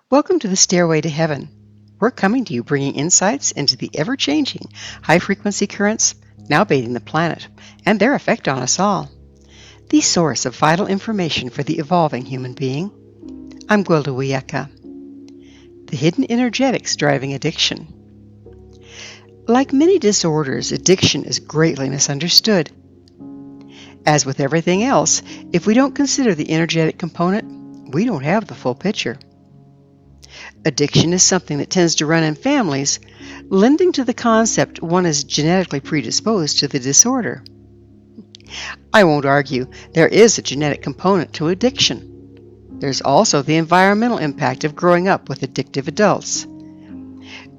Welcome to the Stairway to Heaven. We're coming to you bringing insights into the ever-changing high-frequency currents now bathing the planet and their effect on us all. The source of vital information for the evolving human being. I'm Gwilda Wiyaka. The hidden energetics driving addiction. Like many disorders, addiction is greatly misunderstood. As with everything else, if we don't consider the energetic component, we don't have the full picture. Addiction is something that tends to run in families, lending to the concept one is genetically predisposed to the disorder. I won't argue there is a genetic component to addiction. There's also the environmental impact of growing up with addictive adults.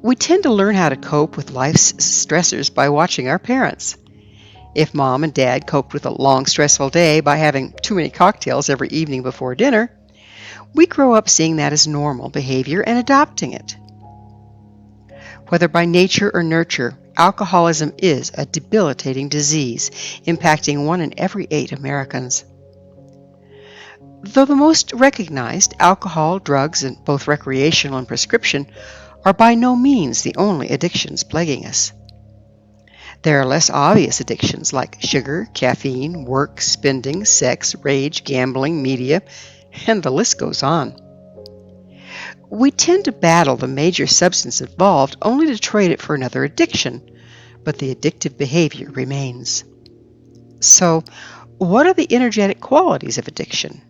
We tend to learn how to cope with life's stressors by watching our parents. If mom and dad coped with a long, stressful day by having too many cocktails every evening before dinner, we grow up seeing that as normal behavior and adopting it. Whether by nature or nurture, alcoholism is a debilitating disease, impacting 1 in every 8 Americans. Though the most recognized, alcohol, drugs, and both recreational and prescription, are by no means the only addictions plaguing us. There are less obvious addictions like sugar, caffeine, work, spending, sex, rage, gambling, media, and the list goes on. We tend to battle the major substance involved only to trade it for another addiction, but the addictive behavior remains. So, what are the energetic qualities of addiction?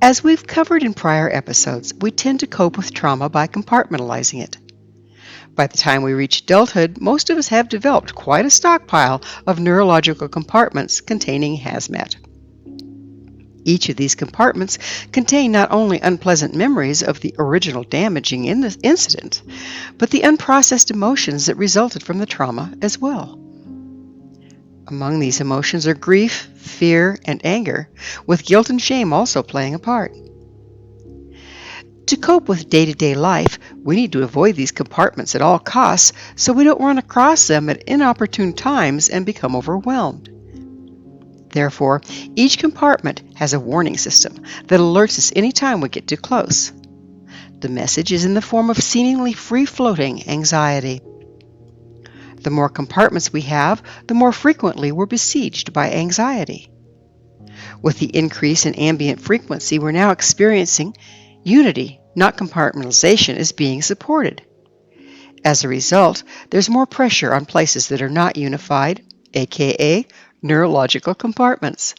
As we've covered in prior episodes, we tend to cope with trauma by compartmentalizing it. By the time we reach adulthood, most of us have developed quite a stockpile of neurological compartments containing hazmat. Each of these compartments contain not only unpleasant memories of the original damaging incident, but the unprocessed emotions that resulted from the trauma as well. Among these emotions are grief, fear, and anger, with guilt and shame also playing a part. To cope with day-to-day life, we need to avoid these compartments at all costs so we don't run across them at inopportune times and become overwhelmed. Therefore, each compartment has a warning system that alerts us anytime we get too close. The message is in the form of seemingly free-floating anxiety. The more compartments we have, the more frequently we're besieged by anxiety. With the increase in ambient frequency we're now experiencing, unity, not compartmentalization, is being supported. As a result, there's more pressure on places that are not unified, aka neurological compartments.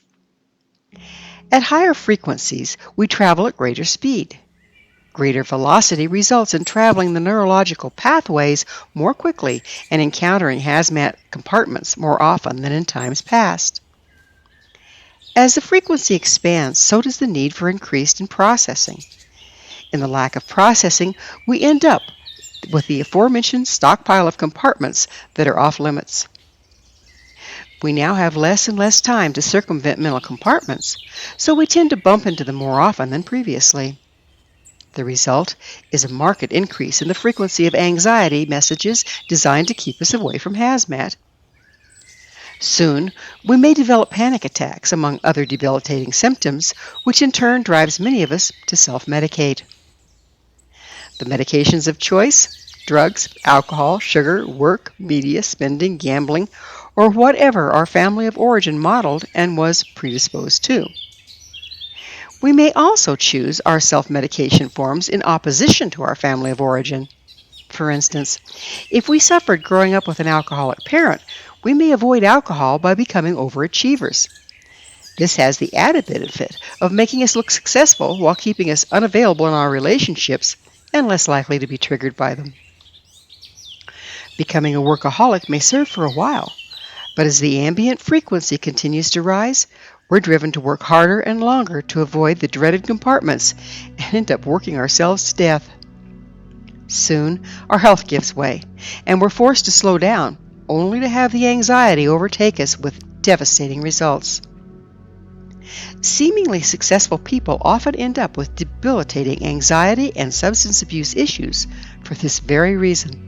At higher frequencies, we travel at greater speed. Greater velocity results in traveling the neurological pathways more quickly and encountering hazmat compartments more often than in times past. As the frequency expands, so does the need for increased in processing. In the lack of processing, we end up with the aforementioned stockpile of compartments that are off limits. We now have less and less time to circumvent mental compartments, so we tend to bump into them more often than previously. The result is a marked increase in the frequency of anxiety messages designed to keep us away from hazmat. Soon, we may develop panic attacks, among other debilitating symptoms, which in turn drives many of us to self-medicate. The medications of choice, drugs, alcohol, sugar, work, media, spending, gambling, or whatever our family of origin modeled and was predisposed to. We may also choose our self-medication forms in opposition to our family of origin. For instance, if we suffered growing up with an alcoholic parent, we may avoid alcohol by becoming overachievers. This has the added benefit of making us look successful while keeping us unavailable in our relationships and less likely to be triggered by them. Becoming a workaholic may serve for a while, but as the ambient frequency continues to rise, we're driven to work harder and longer to avoid the dreaded compartments and end up working ourselves to death. Soon, our health gives way, and we're forced to slow down, only to have the anxiety overtake us with devastating results. Seemingly successful people often end up with debilitating anxiety and substance abuse issues for this very reason.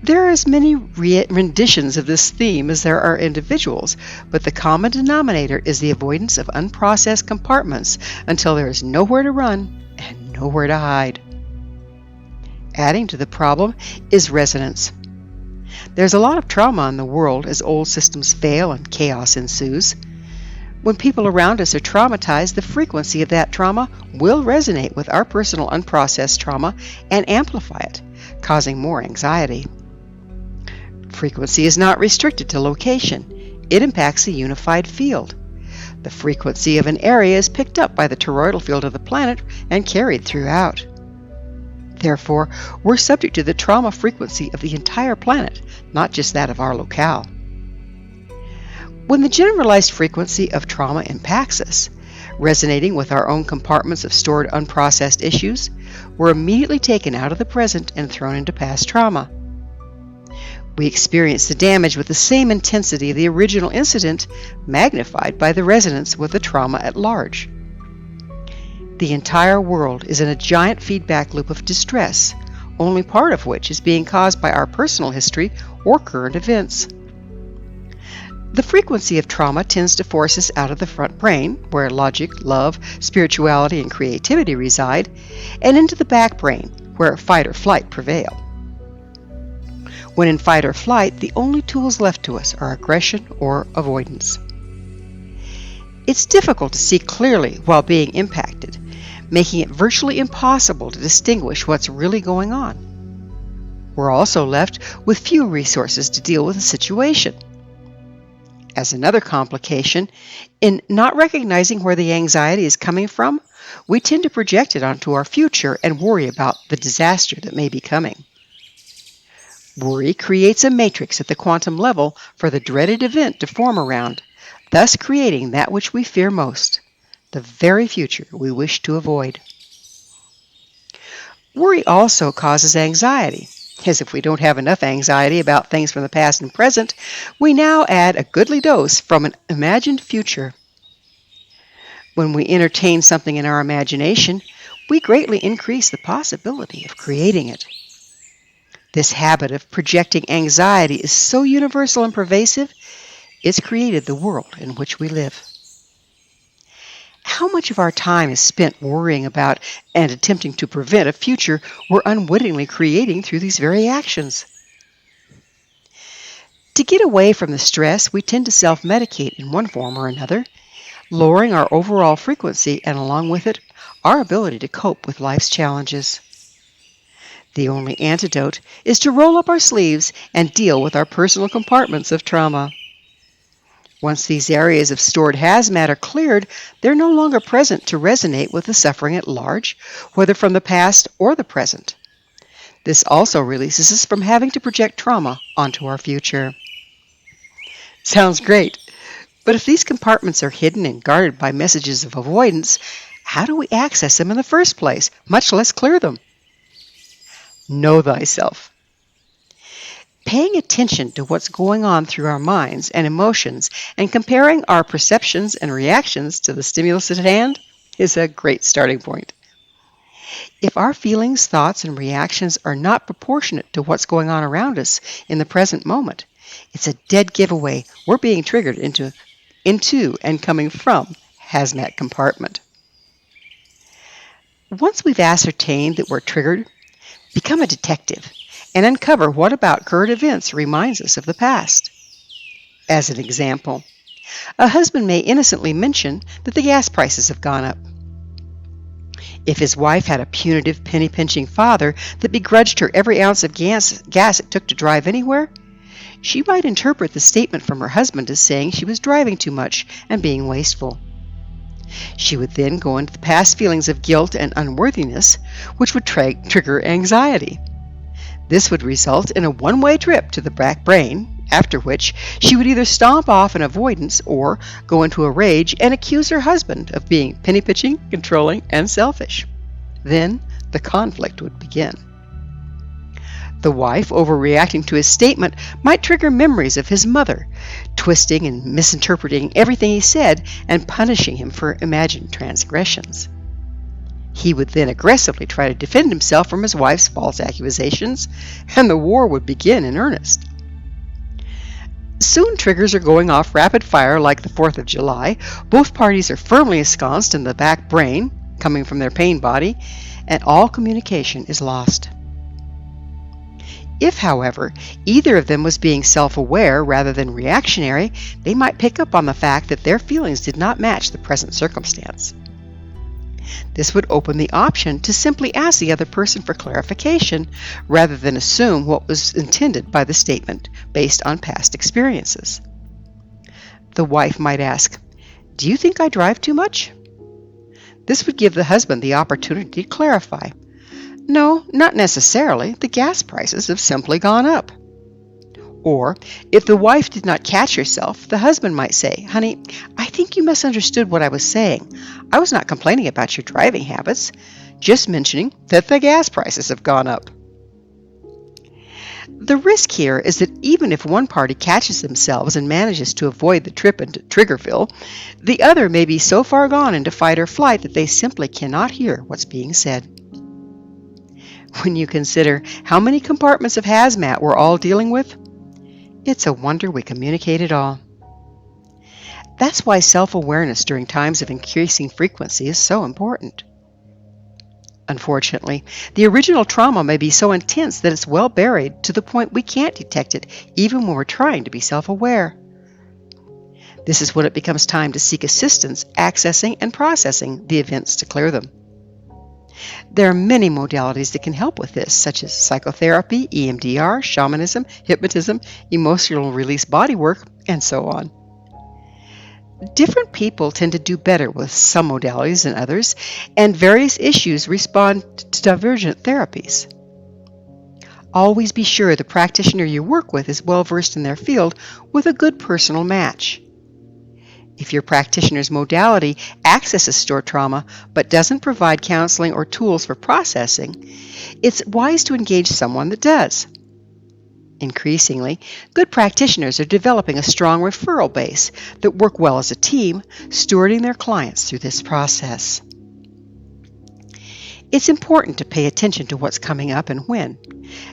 There are as many renditions of this theme as there are individuals, but the common denominator is the avoidance of unprocessed compartments until there is nowhere to run and nowhere to hide. Adding to the problem is resonance. There's a lot of trauma in the world as old systems fail and chaos ensues. When people around us are traumatized, the frequency of that trauma will resonate with our personal unprocessed trauma and amplify it, causing more anxiety. Frequency is not restricted to location. It impacts a unified field. The frequency of an area is picked up by the toroidal field of the planet and carried throughout. Therefore, we're subject to the trauma frequency of the entire planet, not just that of our locale. When the generalized frequency of trauma impacts us, resonating with our own compartments of stored unprocessed issues, we're immediately taken out of the present and thrown into past trauma. We experience the damage with the same intensity of the original incident, magnified by the resonance with the trauma at large. The entire world is in a giant feedback loop of distress, only part of which is being caused by our personal history or current events. The frequency of trauma tends to force us out of the front brain, where logic, love, spirituality, and creativity reside, and into the back brain, where fight or flight prevail. When in fight or flight, the only tools left to us are aggression or avoidance. It's difficult to see clearly while being impacted, making it virtually impossible to distinguish what's really going on. We're also left with few resources to deal with the situation. As another complication, in not recognizing where the anxiety is coming from, we tend to project it onto our future and worry about the disaster that may be coming. Worry creates a matrix at the quantum level for the dreaded event to form around, thus creating that which we fear most, the very future we wish to avoid. Worry also causes anxiety, as if we don't have enough anxiety about things from the past and present, we now add a goodly dose from an imagined future. When we entertain something in our imagination, we greatly increase the possibility of creating it. This habit of projecting anxiety is so universal and pervasive, it's created the world in which we live. How much of our time is spent worrying about and attempting to prevent a future we're unwittingly creating through these very actions? To get away from the stress, we tend to self-medicate in one form or another, lowering our overall frequency and, along with it, our ability to cope with life's challenges. The only antidote is to roll up our sleeves and deal with our personal compartments of trauma. Once these areas of stored hazmat are cleared, they're no longer present to resonate with the suffering at large, whether from the past or the present. This also releases us from having to project trauma onto our future. Sounds great, but if these compartments are hidden and guarded by messages of avoidance, how do we access them in the first place, much less clear them? Know thyself. Paying attention to what's going on through our minds and emotions and comparing our perceptions and reactions to the stimulus at hand is a great starting point. If our feelings, thoughts, and reactions are not proportionate to what's going on around us in the present moment, it's a dead giveaway we're being triggered into and coming from hazmat compartment. Once we've ascertained that we're triggered, become a detective and uncover what about current events reminds us of the past. As an example, a husband may innocently mention that the gas prices have gone up. If his wife had a punitive, penny-pinching father that begrudged her every ounce of gas it took to drive anywhere, she might interpret the statement from her husband as saying she was driving too much and being wasteful. She would then go into the past feelings of guilt and unworthiness, which would trigger anxiety. This would result in a one-way trip to the back brain, after which she would either stomp off in avoidance or go into a rage and accuse her husband of being penny-pinching, controlling, and selfish. Then the conflict would begin. The wife, overreacting to his statement, might trigger memories of his mother, twisting and misinterpreting everything he said and punishing him for imagined transgressions. He would then aggressively try to defend himself from his wife's false accusations, and the war would begin in earnest. Soon triggers are going off rapid fire like the 4th of July. Both parties are firmly ensconced in the back brain, coming from their pain body, and all communication is lost. If, however, either of them was being self-aware rather than reactionary, they might pick up on the fact that their feelings did not match the present circumstance. This would open the option to simply ask the other person for clarification rather than assume what was intended by the statement based on past experiences. The wife might ask, "Do you think I drive too much?" This would give the husband the opportunity to clarify. "No, not necessarily. The gas prices have simply gone up." Or, if the wife did not catch herself, the husband might say, "Honey, I think you misunderstood what I was saying. I was not complaining about your driving habits, just mentioning that the gas prices have gone up." The risk here is that even if one party catches themselves and manages to avoid the trip into Triggerville, the other may be so far gone into fight or flight that they simply cannot hear what's being said. When you consider how many compartments of hazmat we're all dealing with, it's a wonder we communicate at all. That's why self-awareness during times of increasing frequency is so important. Unfortunately, the original trauma may be so intense that it's well buried to the point we can't detect it even when we're trying to be self-aware. This is when it becomes time to seek assistance accessing and processing the events to clear them. There are many modalities that can help with this, such as psychotherapy, EMDR, shamanism, hypnotism, emotional release bodywork, and so on. Different people tend to do better with some modalities than others, and various issues respond to divergent therapies. Always be sure the practitioner you work with is well versed in their field with a good personal match. If your practitioner's modality accesses stored trauma but doesn't provide counseling or tools for processing, it's wise to engage someone that does. Increasingly, good practitioners are developing a strong referral base that work well as a team, stewarding their clients through this process. It's important to pay attention to what's coming up and when.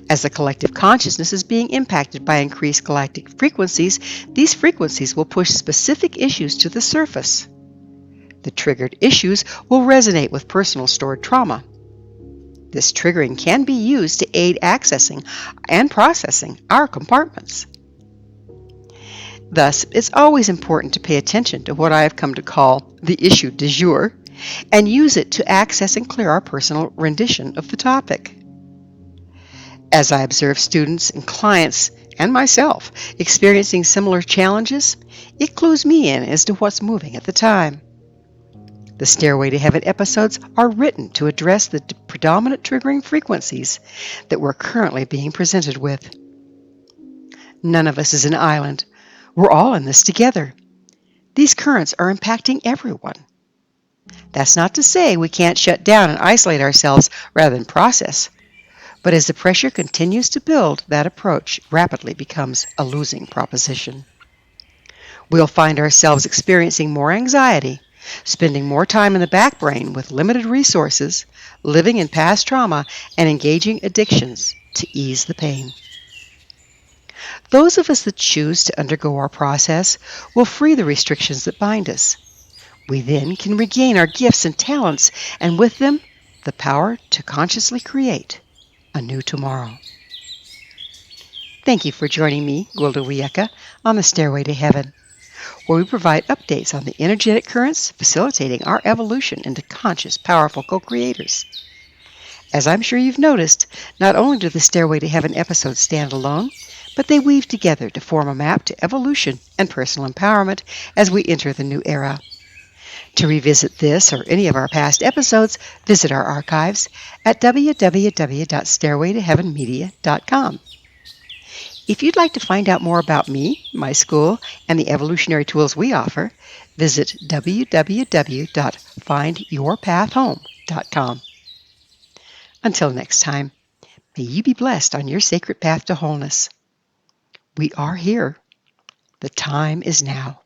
As the collective consciousness is being impacted by increased galactic frequencies, these frequencies will push specific issues to the surface. The triggered issues will resonate with personal stored trauma. This triggering can be used to aid accessing and processing our compartments. Thus, it's always important to pay attention to what I have come to call the issue du jour and use it to access and clear our personal rendition of the topic. As I observe students and clients and myself experiencing similar challenges, it clues me in as to what's moving at the time. The Stairway to Heaven episodes are written to address the predominant triggering frequencies that we're currently being presented with. None of us is an island. We're all in this together. These currents are impacting everyone. That's not to say we can't shut down and isolate ourselves rather than process. But as the pressure continues to build, that approach rapidly becomes a losing proposition. We'll find ourselves experiencing more anxiety, spending more time in the back brain with limited resources, living in past trauma, and engaging addictions to ease the pain. Those of us that choose to undergo our process will free the restrictions that bind us. We then can regain our gifts and talents, and with them, the power to consciously create a new tomorrow. Thank you for joining me, Gwilda Wiyaka, on the Stairway to Heaven, where we provide updates on the energetic currents facilitating our evolution into conscious, powerful co-creators. As I'm sure you've noticed, not only do the Stairway to Heaven episodes stand alone, but they weave together to form a map to evolution and personal empowerment as we enter the new era. To revisit this or any of our past episodes, visit our archives at www.stairwaytoheavenmedia.com. If you'd like to find out more about me, my school, and the evolutionary tools we offer, visit www.findyourpathhome.com. Until next time, may you be blessed on your sacred path to wholeness. We are here. The time is now.